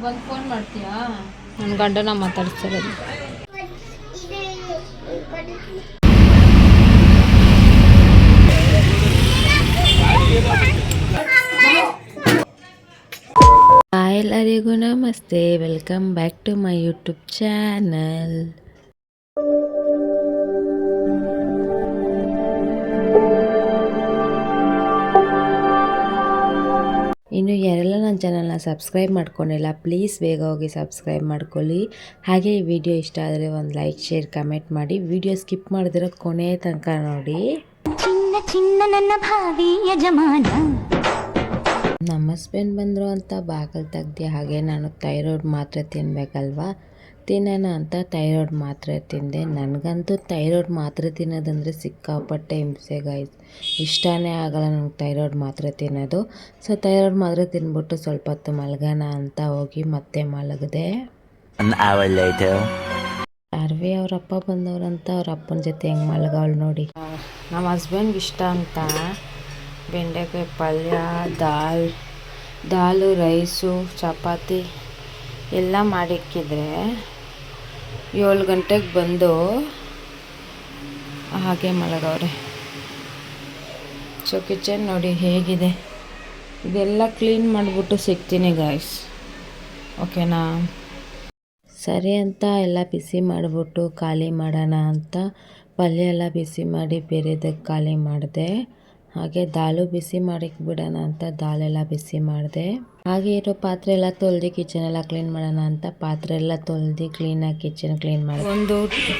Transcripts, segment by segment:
ಬಂದು ಫೋನ್ ಮಾಡ್ತೀಯಾ? ನನ್ನ ಗಂಡನ ಮಾತಾಡ್ತಿರೋದು. ಎಲ್ಲರಿಗೂ ನಮಸ್ತೆ, welcome back to my YouTube channel. ಇನ್ನು ಯಾರೆಲ್ಲ ನನ್ನ ಚಾನಲ್ನ ಸಬ್ಸ್ಕ್ರೈಬ್ ಮಾಡ್ಕೊಂಡಿಲ್ಲ, ಪ್ಲೀಸ್ ಬೇಗ ಹೋಗಿ ಸಬ್ಸ್ಕ್ರೈಬ್ ಮಾಡ್ಕೊಳ್ಳಿ. ಹಾಗೆ ಈ ವಿಡಿಯೋ ಇಷ್ಟ ಆದರೆ ಒಂದು ಲೈಕ್, ಶೇರ್, ಕಮೆಂಟ್ ಮಾಡಿ. ವಿಡಿಯೋ ಸ್ಕಿಪ್ ಮಾಡಿದಿರೋ ಕೊನೆ ತನಕ ನೋಡಿ. ಚಿನ್ನ ಚಿನ್ನ ನನ್ನ ಭಾವಿ ಯಜಮಾನ. ನಮ್ಮ ಹಸ್ಬೆಂಡ್ ಬಂದರು ಅಂತ ಬಾಗಿಲು ತೆಗ್ದು, ಹಾಗೆ ನಾನು ಥೈರಾಯ್ಡ್ ಮಾತ್ರೆ ತಿನ್ನಬೇಕಲ್ವಾ, ತಿನ್ನೋಣ ಅಂತ ಥೈರಾಯ್ಡ್ ಮಾತ್ರೆ ತಿಂದೆ. ನನಗಂತೂ ಥೈರಾಯ್ಡ್ ಮಾತ್ರೆ ತಿನ್ನೋದಂದರೆ ಸಿಕ್ಕಾಪಟ್ಟೆ ಹಿಂಸೆ ಗಾಯ್ಸ್, ಇಷ್ಟನೇ ಆಗಲ್ಲ ನನಗೆ ಥೈರಾಯ್ಡ್ ಮಾತ್ರೆ ತಿನ್ನೋದು. ಸೊ ಥೈರಾಯ್ಡ್ ಮಾತ್ರೆ ತಿಂದ್ಬಿಟ್ಟು ಸ್ವಲ್ಪ ಹೊತ್ತು ಮಲಗೋಣ ಅಂತ ಹೋಗಿ ಮತ್ತೆ ಮಲಗಿದೆ. ಅರ್ವಿ ಅವ್ರ ಅಪ್ಪ ಬಂದವ್ರಂತ ಅವ್ರ ಅಪ್ಪನ ಜೊತೆ ಹೆಂಗೆ ಮಲಗವಳು ನೋಡಿ. ನಮ್ಮ ಹಸ್ಬೆಂಡ್ಗೆ ಇಷ್ಟ ಅಂತ ಬೆಂಡೆಕಾಯಿ ಪಲ್ಯ, ದಾಲು, ರೈಸು, ಚಪಾತಿ ಎಲ್ಲ ಮಾಡಿಕ್ಕಿದ್ರೆ 7 ಗಂಟೆಗೆ ಬಂದು ಹಾಗೆ ಮಲಗವ್ರೆ. ಸೊ ಕಿಚನ್ ನೋಡಿ ಹೇಗಿದೆ, ಇದೆಲ್ಲ ಕ್ಲೀನ್ ಮಾಡಿಬಿಟ್ಟು ಸಿಗ್ತೀನಿ ಗಾಯ್ಸ್, ಓಕೆನಾ? ಸರಿ ಅಂತ ಎಲ್ಲ ಬಿಸಿ ಮಾಡಿಬಿಟ್ಟು ಖಾಲಿ ಮಾಡೋಣ ಅಂತ ಪಲ್ಯ ಎಲ್ಲ ಬಿಸಿ ಮಾಡಿ ಬೇರೆದಕ್ಕೆ ಖಾಲಿ ಮಾಡಿದೆ. ಹಾಗೆ ದಾಲು ಬಿಸಿ ಮಾಡಿಕ್ ಬಿಡೋಣ ಅಂತ ದಾಲೆಲ್ಲ ಬಿಸಿ ಮಾಡಿದೆ. ಹಾಗೆ ಇರೋ ಪಾತ್ರೆ ಎಲ್ಲ ತೊಳೆದು ಕಿಚನ್ ಎಲ್ಲ ಕ್ಲೀನ್ ಮಾಡೋಣ ಅಂತ ಪಾತ್ರೆ ಎಲ್ಲ ತೊಳೆದು ಕ್ಲೀನಾಗಿ ಕಿಚನ್ ಕ್ಲೀನ್ ಮಾಡಿದೆ.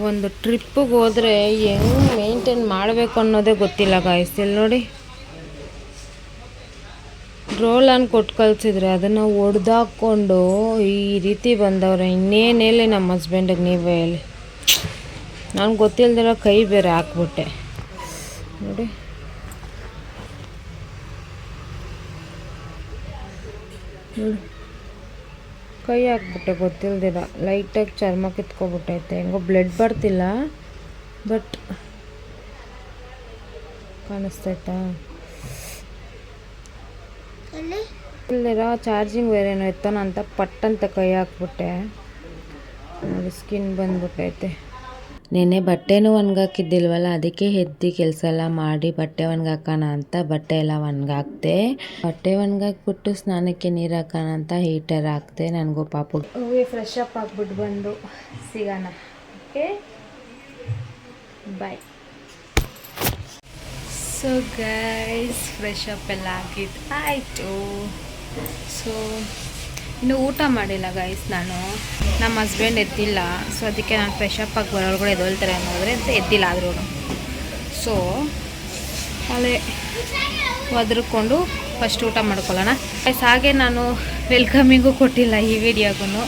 ಒಂದು ಟ್ರಿಪ್ಪಿಗೆ ಹೋದರೆ ಹೆಂಗೆ ಮೇಂಟೈನ್ ಮಾಡಬೇಕು ಅನ್ನೋದೇ ಗೊತ್ತಿಲ್ಲ ಗಾಯ್ಸ್. ಇಲ್ಲಿ ನೋಡಿ, ರೋಲನ್ನು ಕೊಟ್ಟು ಕಳಿಸಿದ್ರೆ ಅದನ್ನು ಒಡೆದಾಕೊಂಡು ಈ ರೀತಿ ಬಂದವ್ರೆ. ಇನ್ನೇನು ಹೇಳಿ ನಮ್ಮ ಹಸ್ಬೆಂಡಿಗೆ, ನೀವೇ ಹೇಳಿ. ನನಗೆ ಗೊತ್ತಿಲ್ದಿರೋ ಕೈ ಬೇರೆ ಹಾಕ್ಬಿಟ್ಟೆ ನೋಡಿ. ಕೈ ಹಾಕ್ಬಿಟ್ಟೆ ಗೊತ್ತಿಲ್ದಿರ, ಲೈಟಾಗಿ ಚರ್ಮ ಕಿತ್ಕೊಬಿಟ್ಟೈತೆ. ಹೆಂಗೋ ಬ್ಲಡ್ ಬರ್ತಿಲ್ಲ, ಬಟ್ ಕಾಣಿಸ್ತೈತಾ ಇಲ್ದಿರ. ಚಾರ್ಜಿಂಗ್ ಬೇರೆನೋ ಎತ್ತೋಣ ಅಂತ ಪಟ್ಟಂತ ಕೈ ಹಾಕ್ಬಿಟ್ಟೆ ನೋಡಿ, ಸ್ಕಿನ್ ಬಂದ್ಬಿಟ್ಟೈತೆ. ನೆನ್ನೆ ಬಟ್ಟೆನೂ ಒಣಗಾಕಿದ್ದಿಲ್ವಲ್ಲ, ಅದಕ್ಕೆ ಎದ್ದು ಕೆಲಸ ಎಲ್ಲ ಮಾಡಿ ಬಟ್ಟೆ ಒಣಗಾಕೋಣ ಅಂತ ಬಟ್ಟೆ ಎಲ್ಲ ಒಣಗಾಕ್ದೆ. ಬಟ್ಟೆ ಒಣಗಾಕ್ಬಿಟ್ಟು ಸ್ನಾನಕ್ಕೆ ನೀರು ಹಾಕೋಣ ಅಂತ ಹೀಟರ್ ಹಾಕ್ದೆ. ನನಗೂ ಪಾಪು ಹೋಗಿ ಫ್ರೆಶ್ ಅಪ್ ಹಾಕ್ಬಿಟ್ಟು ಬಂದು ಸಿಗೋಣ. ಓಕೆ, ಬಾಯ್. ಸೊ ಗೈಸ್, ಫ್ರೆಶ್ ಅಪ್ ಎಲ್ಲ ಆಗಿದ್ದು ಆಯಿತು. ಸೊ ಇನ್ನು ಊಟ ಮಾಡಿಲ್ಲ ಗೈಸ್ ನಾನು. ನಮ್ಮ ಹಸ್ಬೆಂಡ್ ಎದ್ದಿಲ್ಲ, ಸೊ ಅದಕ್ಕೆ ನಾನು ಫ್ರೆಶ್ ಅಪ್ ಆಗಿ ಬರೋಳಗಡೆ ಎದ್ದೊಳ್ತಾರೆ ಅನ್ನೋದ್ರೆ ಅಂತ ಎದ್ದಿಲ್ಲ ಆದ್ರೂ. ಸೊ ಅಲ್ಲೇ ಒದ್ರಕೊಂಡು ಫಸ್ಟ್ ಊಟ ಮಾಡ್ಕೊಳ್ಳೋಣ ಗೈಸ್. ಹಾಗೆ ನಾನು ವೆಲ್ಕಮಿಂಗು ಕೊಟ್ಟಿಲ್ಲ ಈ ವಿಡಿಯೋಗೂ,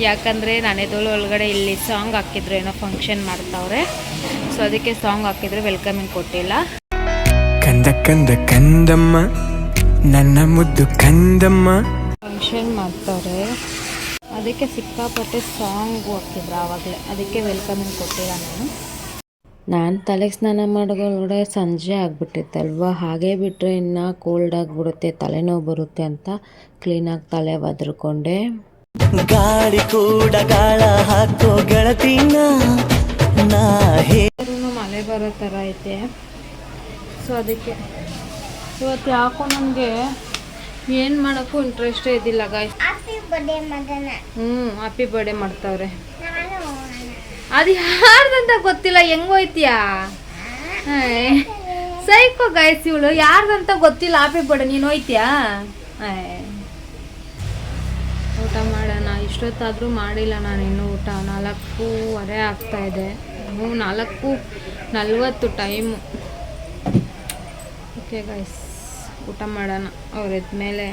ಯಾಕಂದರೆ ನಾನು ಎದ್ದೊಳು ಒಳಗಡೆ ಇಲ್ಲಿ ಸಾಂಗ್ ಹಾಕಿದ್ರು, ಏನೋ ಫಂಕ್ಷನ್ ಮಾಡ್ತಾವ್ರೆ. ಸೊ ಅದಕ್ಕೆ ಸಾಂಗ್ ಹಾಕಿದ್ರು, ವೆಲ್ಕಮಿಂಗ್ ಕೊಟ್ಟಿಲ್ಲ. ಕಂದ ಕಂದ ಕಂದಮ್ಮ ನನ್ನ ಮುದ್ದು ಕಂದಮ್ಮ ಫಂಕ್ಷನ್ ಮಾಡ್ತಾರೆ, ಅದಕ್ಕೆ ಸಿಕ್ಕಾಪಟ್ಟೆ ಸಾಂಗ್ ಹಾಕಿದ್ರು ಆವಾಗಲೇ, ಅದಕ್ಕೆ ವೆಲ್ಕಮಿಂಗ್ ಕೊಟ್ಟಿಲ್ಲ ನಾನು ತಲೆಗೆ ಸ್ನಾನ ಮಾಡೋದ್ರೊಳಗಡೆ ಸಂಜೆ ಆಗಿಬಿಟ್ಟಿತ್ತಲ್ವ, ಹಾಗೆ ಬಿಟ್ಟರೆ ಇನ್ನು ಕೋಲ್ಡ್ ಆಗಿಬಿಡುತ್ತೆ, ತಲೆನೋವು ಬರುತ್ತೆ ಅಂತ ಕ್ಲೀನಾಗಿ ತಲೆ ಒದ್ರಕೊಂಡೆ. ಗಾಳಿ ಕೂಡ ಗಾಳ ಹಾಕೋ ಗೆಳತಿನ ಮಳೆ ಬರೋ ಥರ ಐತೆ. ಸೊ ಅದಕ್ಕೆ ಇವತ್ತು ಯಾಕೋ ನನಗೆ ಏನು ಮಾಡೋಕ್ಕೂ ಇಂಟ್ರೆಸ್ಟೇ ಇದ್ದಿಲ್ಲ ಗಾಯ್ಸ್. ಹ್ಯಾಪಿ ಬರ್ಡೇ ಮಾಡ್ತಾವ್ರೆ. ಅದು ಯಾರ್ದಂತ ಗೊತ್ತಿಲ್ಲ, ಹೆಂಗೋಯ್ತೀಯಾ ಸೈಕೋ ಗಾಯ್ಸ್ ಇವಳು. ಯಾರ್ದಂತ ಗೊತ್ತಿಲ್ಲ, ಹ್ಯಾಪಿ ಬರ್ಡೇ, ನೀನು ಹೋಯ್ತೀಯಾ? ಊಟ ಮಾಡೋಣ. ಇಷ್ಟೊತ್ತಾದರೂ ಮಾಡಿಲ್ಲ ನಾನು ಇನ್ನೂ ಊಟ. 4:15 ಆಗ್ತಾಯಿದೆ. 4:40 ಟೈಮು. ಓಕೆ ಗೈಸ್, ಊಟ ಮಾಡೋಣ. ಅವ್ರು ಎದ್ಮೇಲೆ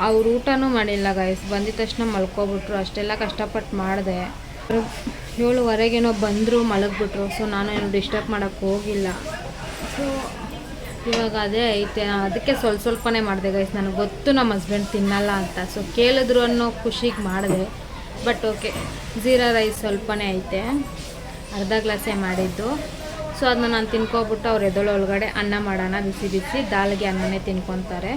ಅವ್ರು ಊಟನೂ ಮಾಡಿಲ್ಲ ಗೈಸ್, ಬಂದಿದ ತಕ್ಷಣ ಮಲ್ಕೊಬಿಟ್ರು. ಅಷ್ಟೆಲ್ಲ ಕಷ್ಟಪಟ್ಟು ಮಾಡಿದೆ. 7:15 ಬಂದರು, ಮಲಗಿಬಿಟ್ರು. ಸೊ ನಾನು ಏನು ಡಿಸ್ಟರ್ಬ್ ಮಾಡೋಕ್ಕೆ ಹೋಗಿಲ್ಲ. ಸೊ ಇವಾಗ ಅದೇ ಐತೆ, ಅದಕ್ಕೆ ಸ್ವಲ್ಪನೇ ಮಾಡಿದೆ ಗೈಸ್. ನನಗೆ ಗೊತ್ತು ನಮ್ಮ ಹಸ್ಬೆಂಡ್ ತಿನ್ನಲ್ಲ ಅಂತ, ಸೊ ಕೇಳಿದ್ರು ಅನ್ನೋ ಖುಷಿಗೆ ಮಾಡಿದೆ. ಬಟ್ ಓಕೆ, ಜೀರಾ ರೈಸ್ ಸ್ವಲ್ಪನೇ ಐತೆ, ಅರ್ಧ ಗ್ಲಾಸೇ ಮಾಡಿದ್ದು. ಸೊ ಅದನ್ನ ನಾನು ತಿನ್ಕೊಬಿಟ್ಟು ಅವ್ರು ಎದ್ದೊಳೊಳಗಡೆ ಅನ್ನ ಮಾಡೋಣ, ಬಿಸಿ ಬಿಸಿ ದಾಲ್ಗೆ ಅನ್ನನೇ ತಿನ್ಕೊತಾರೆ.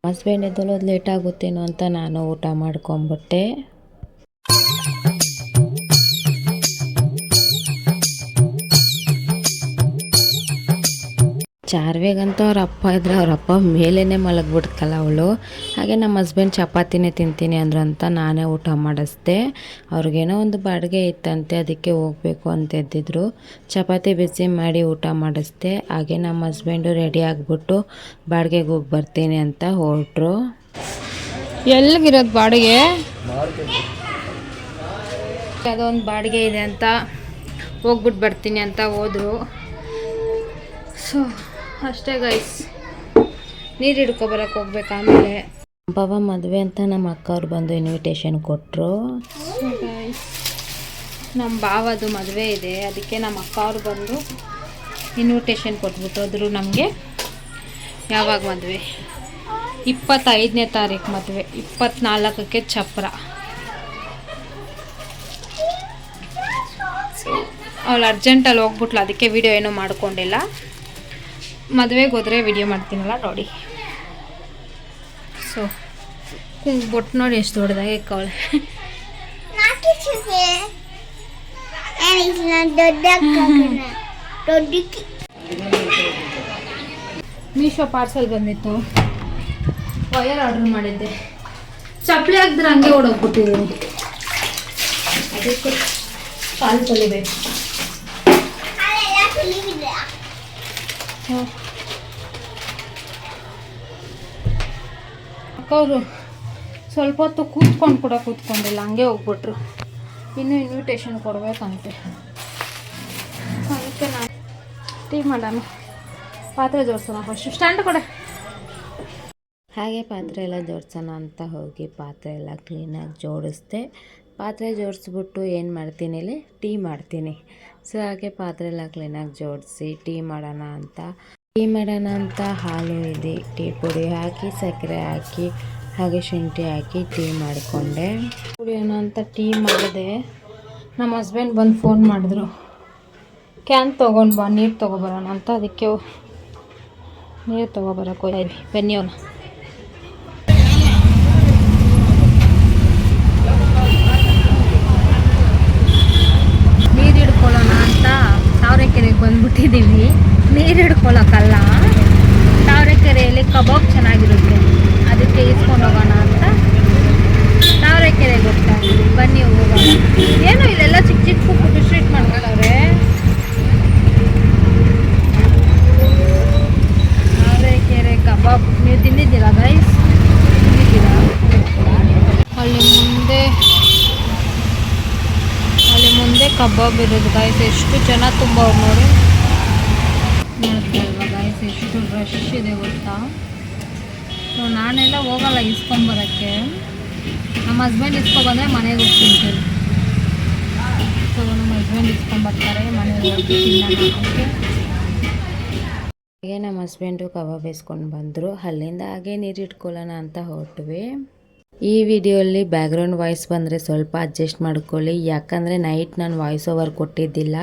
ಹಸ್ಬೆಂಡ್ ಎದ್ದೊಳೋದು ಲೇಟ್ ಆಗುತ್ತೇನೋ ಅಂತ ನಾನು ಊಟ ಮಾಡ್ಕೊಂಬಿಟ್ಟೆ. ಚಾರ್ವೆಗಂತೂ ಅವ್ರ ಅಪ್ಪ ಇದ್ರೆ ಅವ್ರ ಅಪ್ಪ ಮೇಲೇ ಮಲಗಿಬಿಡ್ತಲ್ಲ ಅವಳು. ಹಾಗೆ ನಮ್ಮ ಹಸ್ಬೆಂಡ್ ಚಪಾತಿನೇ ತಿಂತೀನಿ ಅಂದ್ರು ಅಂತ ನಾನೇ ಊಟ ಮಾಡಿಸ್ದೆ. ಅವ್ರಿಗೇನೋ ಒಂದು ಬಾಡಿಗೆ ಇತ್ತಂತೆ, ಅದಕ್ಕೆ ಹೋಗಬೇಕು ಅಂತ ಎದ್ದಿದ್ರು. ಚಪಾತಿ ಬಿಸಿ ಮಾಡಿ ಊಟ ಮಾಡಿಸ್ದೆ. ಹಾಗೆ ನಮ್ಮ ಹಸ್ಬೆಂಡು ರೆಡಿ ಆಗಿಬಿಟ್ಟು ಬಾಡಿಗೆಗೆ ಹೋಗಿ ಬರ್ತೀನಿ ಅಂತ ಹೊರಟ್ರು. ಎಲ್ಲಿಗಿರೋದು ಬಾಡಿಗೆ? ಅದೊಂದು ಬಾಡಿಗೆ ಇದೆ ಅಂತ ಹೋಗ್ಬಿಟ್ಟು ಬರ್ತೀನಿ ಅಂತ ಹೋದರು. ಸೊ ಅಷ್ಟೇ ಗೈಸ್, ನೀರು ಹಿಡ್ಕೊಬರಕ್ಕೆ ಹೋಗ್ಬೇಕು. ಆಮೇಲೆ ಬಾಬಾ ಮದುವೆ ಅಂತ ನಮ್ಮ ಅಕ್ಕ ಅವ್ರು ಬಂದು ಇನ್ವಿಟೇಷನ್ ಕೊಟ್ಟರು. ಗೈಸ್, ನಮ್ಮ ಭಾವದು ಮದುವೆ ಇದೆ, ಅದಕ್ಕೆ ನಮ್ಮ ಅಕ್ಕ ಅವ್ರು ಬಂದು ಇನ್ವಿಟೇಷನ್ ಕೊಟ್ಬಿಟ್ಟು ಹೋದ್ರು ನಮಗೆ. ಯಾವಾಗ ಮದುವೆ? 25ನೇ ತಾರೀಕು ಮದುವೆ, 24ಕ್ಕೆ ಚಪ್ರ. ಅವಳು ಅರ್ಜೆಂಟಲ್ಲಿ ಹೋಗ್ಬಿಟ್ಲು, ಅದಕ್ಕೆ ವಿಡಿಯೋ ಏನೂ ಮಾಡ್ಕೊಂಡಿಲ್ಲ. ಮದುವೆಗೆ ಹೋದರೆ ವಿಡಿಯೋ ಮಾಡ್ತೀನಲ್ಲ ನೋಡಿ. ಸೊ ಬೊಟ್ಟು ನೋಡಿ ಎಷ್ಟು ದೊಡ್ಡದಾಗಿ ಇಕ್ಕವಳೆ. ಮೀಶೋ ಪಾರ್ಸಲ್ ಬಂದಿತ್ತು, ವಯರ್ ಆರ್ಡ್ರ್ ಮಾಡಿದ್ದೆ. ಚಪ್ಪಲಿ ಹಾಕಿದ್ರೆ ಹಂಗೆ ಓಡೋಗ್ಬಿಟ್ಟಿದ್ದೀನಿ, ಅದಕ್ಕೆ ಕಾಲು ತೊಳಿಬೇಕು. ಅಕ್ಕವರು ಸ್ವಲ್ಪ ಹೊತ್ತು ಕೂತ್ಕೊಂಡಿಲ್ಲ, ಹಂಗೆ ಹೋಗ್ಬಿಟ್ರು. ಇನ್ನೂ ಇನ್ವಿಟೇಷನ್ ಕೊಡಬೇಕಂತೆ, ಅದಕ್ಕೆ ನಾನು ಟೀ ಮಾಡೋಣ. ಪಾತ್ರೆ ಜೋಡಿಸೋಣ ಫಸ್ಟ್. ಸ್ಟ್ಯಾಂಡ್ ಕೊಡೆ. ಹಾಗೆ ಪಾತ್ರೆ ಎಲ್ಲ ಜೋಡಿಸೋಣ ಅಂತ ಹೋಗಿ ಪಾತ್ರೆ ಎಲ್ಲ ಕ್ಲೀನಾಗಿ ಜೋಡಿಸ್ದೆ. ಪಾತ್ರೆ ಜೋಡಿಸ್ಬಿಟ್ಟು ಏನು ಮಾಡ್ತೀನಿ ಇಲ್ಲಿ, ಟೀ ಮಾಡ್ತೀನಿ. ಸೊ ಹಾಗೆ ಪಾತ್ರೆ ಎಲ್ಲ ಕ್ಲೀನಾಗಿ ಜೋಡಿಸಿ ಟೀ ಮಾಡೋಣ ಅಂತ ಹಾಲು ಇದೆ, ಟೀ ಪುಡಿ ಹಾಕಿ ಸಕ್ಕರೆ ಹಾಕಿ ಹಾಗೆ ಶುಂಠಿ ಹಾಕಿ ಟೀ ಮಾಡಿಕೊಂಡೆ. ಕುಡಿಯೋಣ ಅಂತ ಟೀ ಮಾಡಿದೆ. ನಮ್ಮ ಹಸ್ಬೆಂಡ್ ಬಂದು ಫೋನ್ ಮಾಡಿದ್ರು, ಕ್ಯಾನ್ ತೊಗೊಂಡು ಬಾ, ನೀರು ತೊಗೊಬರೋಣ ಅಂತ. ಅದಕ್ಕೆ ನೀರು ತೊಗೊಬರಕ್ಕೆ ಹೋಗಿ ಬನ್ನಿ ಅವನು. ನೀರು ಹಿಡ್ಕೊಳ್ಳೋಣ ಅಂತ ತಾವರೆಕೆರೆಗೆ ಬಂದ್ಬಿಟ್ಟಿದ್ದೀವಿ. ನೀರು ಹಿಡ್ಕೊಳ್ಳೋಕ್ಕಲ್ಲ, ತಾವರೆಕೆರೆಯಲ್ಲಿ ಕಬಾಬ್ ಚೆನ್ನಾಗಿರುತ್ತೆ, ಅದಕ್ಕೆ ಇಸ್ಕೊಂಡು ಹೋಗೋಣ ಅಂತ ತಾವರೆಕೆರೆಗೆ ಹೋಗ್ತಾ ಇದ್ದೀವಿ. ಬನ್ನಿ ಹೋಗೋಣ. ಏನು ಇಲ್ಲೆಲ್ಲ ಚಿಕ್ಕ ಚಿಕ್ಕ ಫುಡ್ ಸ್ಟ್ರೀಟ್ ಮಾಡ್ಕೊಳ್ಳೋರೆ. ತಾವರೆಕೆರೆ ಕಬಾಬ್ ನೀವು ತಿಂದಿದ್ದೀರಾ ಗೈಸ್? ತಿಂದಿದ್ದೀರಾ? ಅಲ್ಲಿ ಮುಂದೆ ಕಬಾಬ್ ಇರೋದು ಗೈಸ್. ಎಷ್ಟು ಜನ ತುಂಬ ಅವ್ರು ನೋಡಿ, ನೋಡ್ತಲ್ವ ಗೈಸ್ ಎಷ್ಟು ರಶ್ ಇದೆ ಗೊತ್ತಾ. ಸೊ ನಾನೆಲ್ಲ ಹೋಗಲ್ಲ ಇಸ್ಕೊಂಬರೋಕ್ಕೆ, ನಮ್ಮ ಹಸ್ಬೆಂಡ್ ಇಸ್ಕೊಬಂದರೆ ಮನೆಗೆ ಹೋಗಿ ತಿಂತೀನಿ. ಸೊ ನಮ್ಮ ಹಸ್ಬೆಂಡ್ ಇಸ್ಕೊಂಬರ್ತಾರೆ, ಮನೆಗೆ ಹೋಗಿ ತಿನ್ನೋಣ. ಓಕೆ. ಹಾಗೆ ನಮ್ಮ ಹಸ್ಬೆಂಡು ಕಬಾಬ್ ಬೇಯಿಸ್ಕೊಂಡು ಬಂದರು. ಅಲ್ಲಿಂದ ಹಾಗೆ ನೀರು ಇಟ್ಕೊಳ್ಳೋಣ ಅಂತ ಹೊರಟ್ವಿ. ಈ ವಿಡಿಯೋಲ್ಲಿ ಬ್ಯಾಕ್ಗ್ರೌಂಡ್ ವಾಯ್ಸ್ ಬಂದರೆ ಸ್ವಲ್ಪ ಅಡ್ಜಸ್ಟ್ ಮಾಡ್ಕೊಳ್ಳಿ, ಯಾಕಂದರೆ ನೈಟ್ ನಾನು ವಾಯ್ಸ್ ಓವರ್ ಕೊಟ್ಟಿದ್ದಿಲ್ಲ.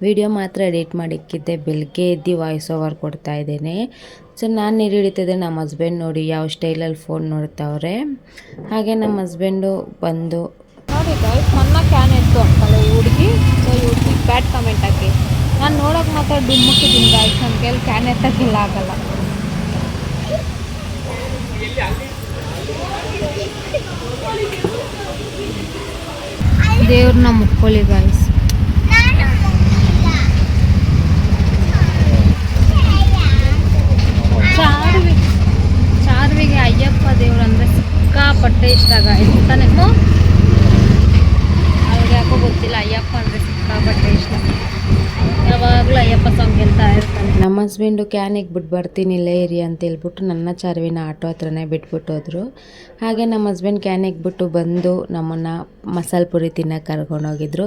ವಿಡಿಯೋ ಮಾತ್ರ ಎಡಿಟ್ ಮಾಡಿಕ್ಕಿದ್ದೆ, ಬೆಳಗ್ಗೆ ಎದ್ದು ವಾಯ್ಸ್ ಓವರ್ ಕೊಡ್ತಾ ಇದ್ದೇನೆ. ಸೊ ನಾನು ನೀರು ಹಿಡಿತಿದ್ದೆ, ನಮ್ಮ ಹಸ್ಬೆಂಡ್ ನೋಡಿ ಯಾವ ಸ್ಟೈಲಲ್ಲಿ ಫೋನ್ ನೋಡ್ತಾವ್ರೆ. ಹಾಗೆ ನಮ್ಮ ಹಸ್ಬೆಂಡು ಬಂದು ನೋಡಿ ಗೈಸ್, ನನ್ನ ಕ್ಯಾನ್ ಎತ್ತು ಅಂತಲ್ಲ ಈ ಹುಡುಗಿ. ಸೊ ಈ ಹುಡುಗಿ ಬ್ಯಾಡ್ ಕಮೆಂಟ್ ಹಾಕಿ. ನಾನು ನೋಡೋಕೆ ಮಾತ್ರ ಡುಮ್ಮಕ್ಕಿದ್ದೀನಿ ಗೈಸ್, ನನ್ನ ಕೈಯಲ್ಲಿ ಕ್ಯಾನ್ ಎತ್ತಕ್ಕೆಲ್ಲ ಆಗಲ್ಲ. ದೇವ್ರನ್ನ ಮುಕ್ಕೊಳ್ಳಿ ಗೈಸ್. ಚಾರ್ವಿಗೆ ಅಯ್ಯಪ್ಪ ದೇವ್ರು ಅಂದರೆ ಸಿಕ್ಕಾಪಟ್ಟೆ ಇಷ್ಟ ಗೈಸ್ ತಾನೇ. ಅವ್ರಿಗೆ ಯಾಕೋ ಗೊತ್ತಿಲ್ಲ, ಅಯ್ಯಪ್ಪ ಅಂದರೆ ಸಿಕ್ಕಾಪಟ್ಟೆ ಇಷ್ಟ. ಯಾವಾಗಲೂ ಅಯ್ಯಪ್ಪ ಸಾಂಗ್ ಹೇಳ್ತಾ ಇರ್ತಾನೆ. ನಮ್ಮ ಹಸ್ಬೆಂಡು ಕ್ಯಾನಿಗೆ ಬಿಟ್ಟು ಬರ್ತೀನಿ ಇಲ್ಲೇ ಇರಿ ಅಂತ ಹೇಳ್ಬಿಟ್ಟು ನನ್ನ ಚಾರ್ವಿನ ಆಟೋ ಹತ್ರನೇ ಬಿಟ್ಬಿಟ್ಟೋದ್ರು. ಹಾಗೆ ನಮ್ಮ ಹಸ್ಬೆಂಡ್ ಕ್ಯಾನಿಗೆ ಬಿಟ್ಟು ಬಂದು ನಮ್ಮನ್ನು ಮಸಾಲೆ ಪುರಿ ತಿನ್ನೋಕೆ ಕರ್ಕೊಂಡೋಗಿದ್ರು.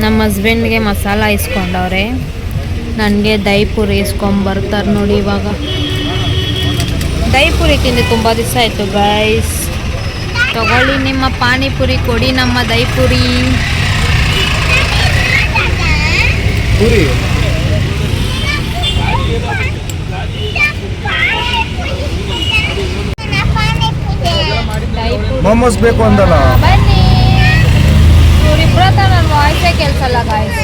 ನಮ್ಮ ಹಸ್ಬೆಂಡ್ಗೆ ಮಸಾಲ ಇಸ್ಕೊಂಡವ್ರೆ, ನನಗೆ ದಹಿ ಪುರಿ ಇಸ್ಕೊಂಬರ್ತಾರೆ ನೋಡಿ. ಇವಾಗ ದಹಿ ಪುರಿ ತಿಂದು ತುಂಬ ದಿವಸ ಆಯಿತು ಗೈಸ್. ತಗೊಳ್ಳಿ ನಿಮ್ಮ ಪಾನಿಪುರಿ, ಕೊಡಿ ನಮ್ಮ ದಹಿ ಪುರಿ. ಮೊಮೋಸ್ ಬೇಕು ಅಂದಲ್ಲ. ಬನ್ನಿ. ಇವ್ರಿಬ್ರ ಹತ್ರ ನನ್ನ ವಾಯ್ಸೇ ಕೇಳಿಸಲ್ಲ ಗಾಯ್ಸ್.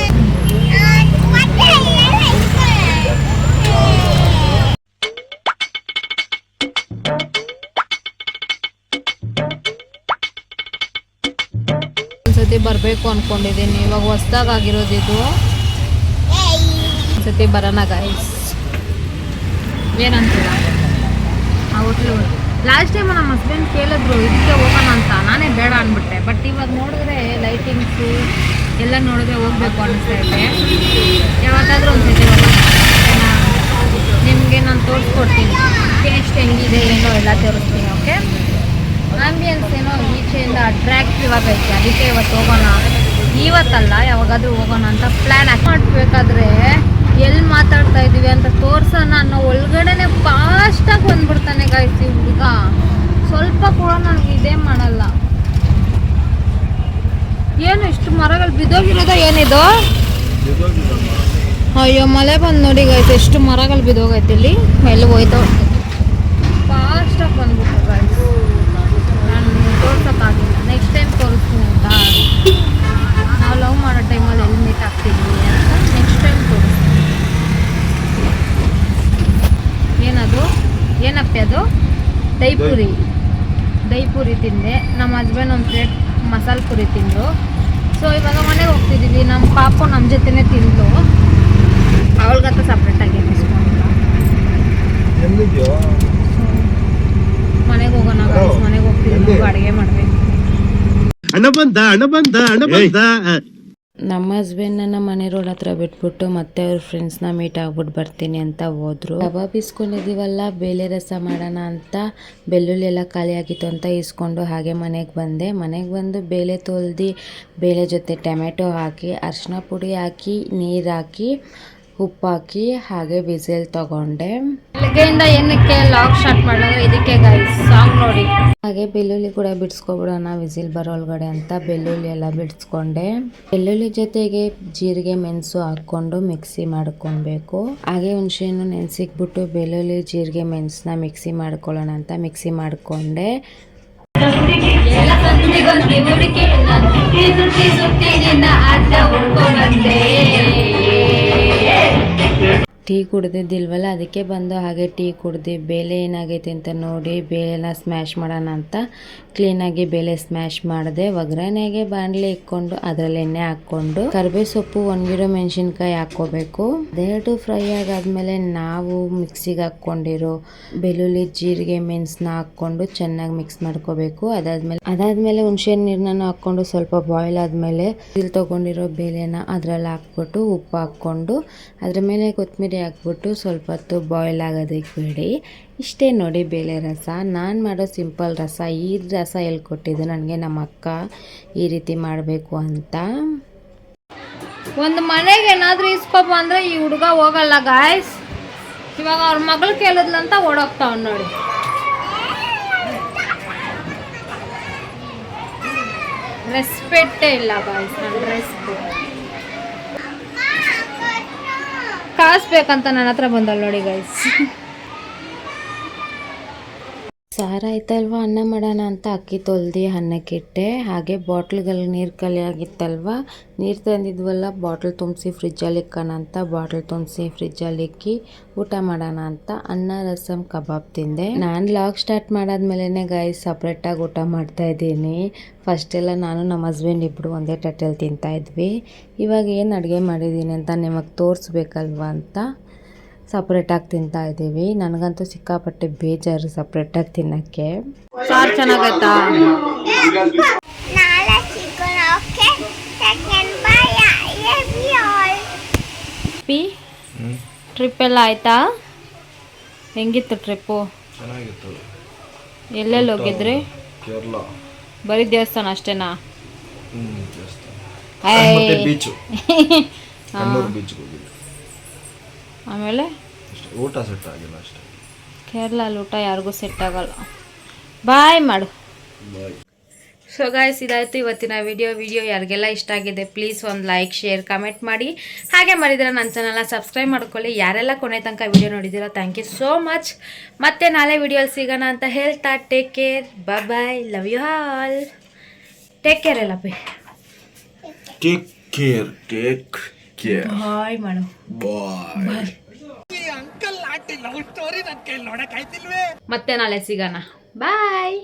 ಒಂದ್ಸತಿ ಬರಬೇಕು ಅನ್ಕೊಂಡಿದ್ದೀನಿ. ಇವಾಗ ಹೊಸ್ದಾಗ್ ಆಗಿರೋದು ಇದು. ಒಂದ್ಸತಿ ಬರೋಣ ಗಾಯ್ಸ್. ಏನಂತೀರ? ಆ ಹೋಟ್ಲು ಲಾಸ್ಟ್ ಟೈಮ್ ನಮ್ಮ ಹಸ್ಬೆಂಡ್ ಕೇಳಿದ್ರು ಇದಕ್ಕೆ ಹೋಗೋಣ ಅಂತ, ನಾನೇ ಬೇಡ ಅಂದ್ಬಿಟ್ಟೆ. ಬಟ್ ಇವಾಗ ನೋಡಿದ್ರೆ ಲೈಟಿಂಗ್ಸು ಎಲ್ಲ ನೋಡಿದ್ರೆ ಹೋಗ್ಬೇಕು ಅನ್ನಿಸ್ತಾ ಇದೆ. ಯಾವತ್ತಾದ್ರೂ ಒಂದ್ಸತಿ ಹೋಗೋಣ. ನಿಮಗೆ ನಾನು ತೋರಿಸ್ಕೊಡ್ತೀನಿ ಟೇಸ್ಟ್ ಹೆಂಗಿದೆ ಏನೋ ಎಲ್ಲ ತೋರಿಸ್ತೀನಿ. ಓಕೆ, ಆಂಬಿಯನ್ಸ್ ಏನೋ ಈಚೆಯಿಂದ ಅಟ್ರಾಕ್ಟಿವ್ ಆಗೈತೆ, ಅದಕ್ಕೆ ಇವತ್ತು ಹೋಗೋಣ. ಇವತ್ತಲ್ಲ, ಯಾವಾಗಾದ್ರೂ ಹೋಗೋಣ ಅಂತ ಪ್ಲ್ಯಾನ್ ಮಾಡಬೇಕಾದ್ರೆ ಎಲ್ಲಿ ಮಾತಾಡ್ತಾ ಇದ್ದೀವಿ ಅಂತ ತೋರ್ಸೋಣ ಅನ್ನೋ ಒಳಗಡೆನೆ ಫಾಸ್ಟಾಗಿ ಬಂದ್ಬಿಡ್ತಾನೆ ಗಾಯ್ಸಿ ಹುಡುಗ. ಸ್ವಲ್ಪ ಕೂಡ ನನಗೆ ಇದೇ ಮಾಡಲ್ಲ. ಏನು ಇಷ್ಟು ಮರಗಳು ಬಿದ್ದೋಗಿರೋದ ಏನಿದು? ಅಯ್ಯೋ, ಮಳೆ ಬಂದು ನೋಡಿ ಗಾಯ್ಸ್, ಎಷ್ಟು ಮರಗಳು ಬಿದ್ದೋಗೈತೆ ಇಲ್ಲಿ. ಎಲ್ಲಿ ಹೋಯ್ತು? ಫಾಸ್ಟಾಗಿ ಬಂದ್ಬಿಟ್ಟು ಗಾಯ್ಸ್. ನಾನು ತೋರ್ಸೋಕ್ಕಾಗಿಲ್ಲ, ನೆಕ್ಸ್ಟ್ ಟೈಮ್ ತೋರಿಸ್ತೀನಿ ಅಂತ. ನಾವು ಲವ್ ಮಾಡೋ ಟೈಮಲ್ಲಿ ಎಲ್ಲಿ ಮೀಟ್ ಆಗ್ತಿದ್ವಿ ಅಂತ ನೆಕ್ಸ್ಟ್ ಟೈಮ್ ತೋರಿಸ್ತೀನಿ. ಏನದು? ಏನಪ್ಪೆ ಅದು? ದಹಿಪುರಿ ತಿಂದೆ. ನಮ್ಮ ಹಸ್ಬೆಂಡ್ ಒಂದು ಪ್ಲೇಟ್ ಮಸಾಲೆ ಪುರಿ ತಿಂದರು. ಸೊ ಇವಾಗ ಮನೆಗೆ ಹೋಗ್ತಿದ್ದೀವಿ. ನಮ್ಮ ಪಾಪು ನಮ್ಮ ಜೊತೆನೇ ತಿಂದು, ಅವಳಿಗಂತ ಸಪ್ರೇಟಾಗಿ ಎನಿಸ್ಕೊಂಡಿಲ್ಲ. ಮನೆಗೆ ಹೋಗೋಣ ಗಾಯ್ಸ್. ಮನೆಗೆ ಹೋಗ್ತಿದ್ದೀವಿ, ಅಡುಗೆ ಮಾಡಬೇಕು. ನಮ್ಮ ಹಸ್ಬೆಂಡ್ ನನ್ನ ಮನೆ ರೋಡ್ ಹತ್ರ ಬಿಟ್ಬಿಟ್ಟು ಮತ್ತೆ ಅವ್ರ ಫ್ರೆಂಡ್ಸ್ನ ಮೀಟ್ ಆಗ್ಬಿಟ್ಟು ಬರ್ತೀನಿ ಅಂತ ಹೋದ್ರು. ಕಬಾಬ್ ಇಸ್ಕೊಂಡಿದ್ದೀವಲ್ಲ, ಬೇಳೆ ರಸ ಮಾಡೋಣ ಅಂತ ಬೆಳ್ಳುಳ್ಳಿ ಎಲ್ಲ ಖಾಲಿ ಆಗಿತ್ತು ಅಂತ ಇಸ್ಕೊಂಡು ಹಾಗೆ ಮನೆಗೆ ಬಂದೆ. ಮನೆಗೆ ಬಂದು ಬೇಳೆ ತೊಳ್ದು, ಬೇಳೆ ಜೊತೆ ಟೊಮೆಟೊ ಹಾಕಿ, ಅರಿಶಿನ ಪುಡಿ ಹಾಕಿ, ನೀರು ಹಾಕಿ, ಉಪ್ಪು ಹಾಕಿ ಹಾಗೆ ವಿಸಿಲ್ ತಗೊಂಡೆ. ಬೆಳಗ್ಗೆಯಿಂದ ಏನಕ್ಕೆ ಲಾಗ್ ಸ್ಟಾರ್ಟ್ ಮಾಡಿದ್ರೆ ಇದಕ್ಕೆ ಗೈಸ್, ಸಾಂಗ್ ನೋಡಿ. ಹಾಗೆ ಬೆಳ್ಳುಳ್ಳಿ ಕೂಡ ಬಿಡಿಸ್ಕೊಬಿಡೋಣ ವಿಸಿಲ್ ಬರೋ ಒಳಗಡೆ ಅಂತ ಬೆಳ್ಳುಳ್ಳಿ ಎಲ್ಲ ಬಿಡಿಸ್ಕೊಂಡೆ. ಬೆಳ್ಳುಳ್ಳಿ ಜೊತೆಗೆ ಜೀರಿಗೆ ಮೆಣಸು ಹಾಕ್ಕೊಂಡು ಮಿಕ್ಸಿ ಮಾಡ್ಕೊಬೇಕು. ಹಾಗೆ ಹುಣಸೆಹಣ್ಣು ನೆನೆಸಿಕ್ಬಿಟ್ಟು ಬೆಳ್ಳುಳ್ಳಿ ಜೀರಿಗೆ ಮೆಣಸನ್ನ ಮಿಕ್ಸಿ ಮಾಡ್ಕೊಳ್ಳೋಣ ಅಂತ ಮಿಕ್ಸಿ ಮಾಡಿಕೊಂಡೆ. ಟೀ ಕುಡ್ದಿದ್ದಿಲ್ವಲ್ಲ, ಅದಕ್ಕೆ ಬಂದು ಹಾಗೆ ಟೀ ಕುಡ್ದು ಬೇಳೆ ಏನಾಗೈತೆ ಅಂತ ನೋಡಿ ಬೇಳೆನ ಸ್ಮ್ಯಾಶ್ ಮಾಡೋಣ ಅಂತ ಕ್ಲೀನಾಗಿ ಬೇಳೆ ಸ್ಮ್ಯಾಶ್ ಮಾಡಿದೆ. ಒಗ್ಗರಣೆಗೆ ಬಾಣಲೆ ಇಕ್ಕೊಂಡು ಅದರಲ್ಲಿ ಎಣ್ಣೆ ಹಾಕ್ಕೊಂಡು ಕರಿಬೇವು ಸೊಪ್ಪು, ಒಣಗಿರೋ ಮೆಣಸಿನ್ಕಾಯಿ ಹಾಕ್ಕೋಬೇಕು. ಅದೆರಡು ಫ್ರೈ ಆಗಾದ್ಮೇಲೆ ನಾವು ಮಿಕ್ಸಿಗೆ ಹಾಕ್ಕೊಂಡಿರೋ ಬೆಳ್ಳುಳ್ಳಿ ಜೀರಿಗೆ ಮೆಣಸನ್ನ ಹಾಕ್ಕೊಂಡು ಚೆನ್ನಾಗಿ ಮಿಕ್ಸ್ ಮಾಡ್ಕೋಬೇಕು. ಅದಾದ್ಮೇಲೆ ಹುಣಸೆ ನೀರನ್ನ ಹಾಕ್ಕೊಂಡು ಸ್ವಲ್ಪ ಬಾಯ್ಲ್ ಆದಮೇಲೆ ಇಲ್ಲಿ ತೊಗೊಂಡಿರೋ ಬೇಳೆನ ಅದರಲ್ಲಿ ಹಾಕ್ಬಿಟ್ಟು ಉಪ್ಪು ಹಾಕ್ಕೊಂಡು ಅದ್ರ ಮೇಲೆ ಕೊತ್ತಂಬರಿ ಹಾಕ್ಬಿಟ್ಟು ಸ್ವಲ್ಪ ಹೊತ್ತು ಬಾಯ್ಲ್ ಆಗೋದಕ್ಕೆ ಬಿಡಿ. ಇಷ್ಟೇ ನೋಡಿ ಬೇಳೆ ರಸ. ನಾನು ಮಾಡೋ ಸಿಂಪಲ್ ರಸ. ಈ ರಸ ಹೇಳ್ಕೊಟ್ಟಿದ್ದು ನನಗೆ ನಮ್ಮ ಅಕ್ಕ ಈ ರೀತಿ ಮಾಡಬೇಕು ಅಂತ. ಒಂದು ಮನೆಗೆ ಏನಾದರೂ ಇಸ್ಕೊಬ ಅಂದರೆ ಈ ಹುಡುಗ ಹೋಗಲ್ಲ ಗಾಯ್ಸ್. ಇವಾಗ ಅವ್ರ ಮಗಳು ಕೇಳಿದ್ಲಂತ ಓಡೋಗ್ತಾವ ನೋಡಿ. ರೆಸ್ಪೆಕ್ಟೇ ಇಲ್ಲ ಗಾಯ್ಸ್. ನನ್ನ ರೆಸ್ಪೆಕ್ಟ್ ಕಾಸು ಬೇಕಂತ ನನ್ನ ಹತ್ರ ಬಂದಲ್ಲ ನೋಡಿ ಗೈಸ್. ಸಾರು ಆಯ್ತಲ್ವ, ಅನ್ನ ಮಾಡೋಣ ಅಂತ ಅಕ್ಕಿ ತೊಳ್ದು ಅನ್ನಕ್ಕಿಟ್ಟೆ. ಹಾಗೆ ಬಾಟ್ಲ್ಗಳು ನೀರು ಖಾಲಿ ಆಗಿತ್ತಲ್ವ, ನೀರು ತಂದಿದ್ವಲ್ಲ ಬಾಟ್ಲ್ ತುಂಬಿಸಿ ಫ್ರಿಜ್ಜಲ್ಲಿ ಇಕ್ಕೋಣ ಅಂತ ಬಾಟ್ಲ್ ತುಂಬಿಸಿ ಫ್ರಿಜ್ಜಲ್ಲಿ ಇಕ್ಕಿ ಊಟ ಮಾಡೋಣ ಅಂತ ಅನ್ನ ರಸಮ್ ಕಬಾಬ್ ತಿಂದೆ. ನಾನು ಲಾಗ್ ಸ್ಟಾರ್ಟ್ ಮಾಡಾದ್ಮೇಲೆ ಗಾಯ್ಸ್ ಸಪ್ರೇಟಾಗಿ ಊಟ ಮಾಡ್ತಾಯಿದ್ದೀನಿ. ಫಸ್ಟೆಲ್ಲ ನಾನು ನಮ್ಮ ಹಸ್ಬೆಂಡ್ ಇಬ್ಬರು ಒಂದೇ ತಟ್ಟೆಯಲ್ಲಿ ತಿಂತಾಯಿದ್ವಿ. ಇವಾಗ ಏನು ಅಡುಗೆ ಮಾಡಿದ್ದೀನಿ ಅಂತ ನಿಮಗೆ ತೋರಿಸ್ಬೇಕಲ್ವ ಅಂತ ಸಪ್ರೇಟಾಗಿ ತಿಂತಾ ಇದ್ದೀವಿ. ನನಗಂತೂ ಸಿಕ್ಕಾಪಟ್ಟೆ ಬೇಜಾರು ಸಪ್ರೇಟಾಗಿ ತಿನ್ನೋಕ್ಕೆ. ಸಾರು ಚೆನ್ನಾಗೈತಾ? ಟ್ರಿಪ್ ಎಲ್ಲ ಆಯ್ತಾ? ಹೆಂಗಿತ್ತು ಟ್ರಿಪ್ಪು? ಚೆನ್ನಾಗಿತ್ತು. ಎಲ್ಲೆಲ್ಲಿ ಹೋಗಿದ್ರಿ? ಕೇರಳ. ಬರೀ ದೇವಸ್ಥಾನ ಅಷ್ಟೇನಾ? ಬೀಚು ಬೀಚ್ಗೆ ಹೋಗಿದ್ದೆ. ಆಮೇಲೆ ಊಟ ಸೆಟ್ ಆಗಿಲ್ಲ ಅಷ್ಟೇ. ಕೇರಳಲ್ಲಿ ಊಟ ಯಾರಿಗೂ ಸೆಟ್ ಆಗಲ್ಲ. ಬಾಯ್ ಮಾಡು. ಸೊ ಗಾಯ್ಸ್, ಇದಾಯಿತು ಇವತ್ತಿನ ವಿಡಿಯೋ ಯಾರಿಗೆಲ್ಲ ಇಷ್ಟ ಆಗಿದೆ ಪ್ಲೀಸ್ ಒಂದು ಲೈಕ್ ಶೇರ್ ಕಮೆಂಟ್ ಮಾಡಿ. ಹಾಗೆ ಮಾಡಿದ್ರೆ ನನ್ನ ಚಾನಲ್ನ ಸಬ್ಸ್ಕ್ರೈಬ್ ಮಾಡ್ಕೊಳ್ಳಿ. ಯಾರೆಲ್ಲ ಕೊನೆ ತನಕ ವಿಡಿಯೋ ನೋಡಿದ್ದೀರೋ ಥ್ಯಾಂಕ್ ಯು ಸೋ ಮಚ್. ಮತ್ತೆ ನಾಳೆ ವಿಡಿಯೋಲಿ ಸಿಗೋಣ ಅಂತ ಹೇಳ್ತಾ take care, bye, love you all. Take care ಎಲ್ಲ ಬೈ. ಟೇಕ್ ಕೇರ್ ಬಾಯ್ ಮಾಡು. ಬಾಯ್. ಮತ್ತೆ ನಾಳೆ ಸಿಗೋಣ. ಬಾಯ್.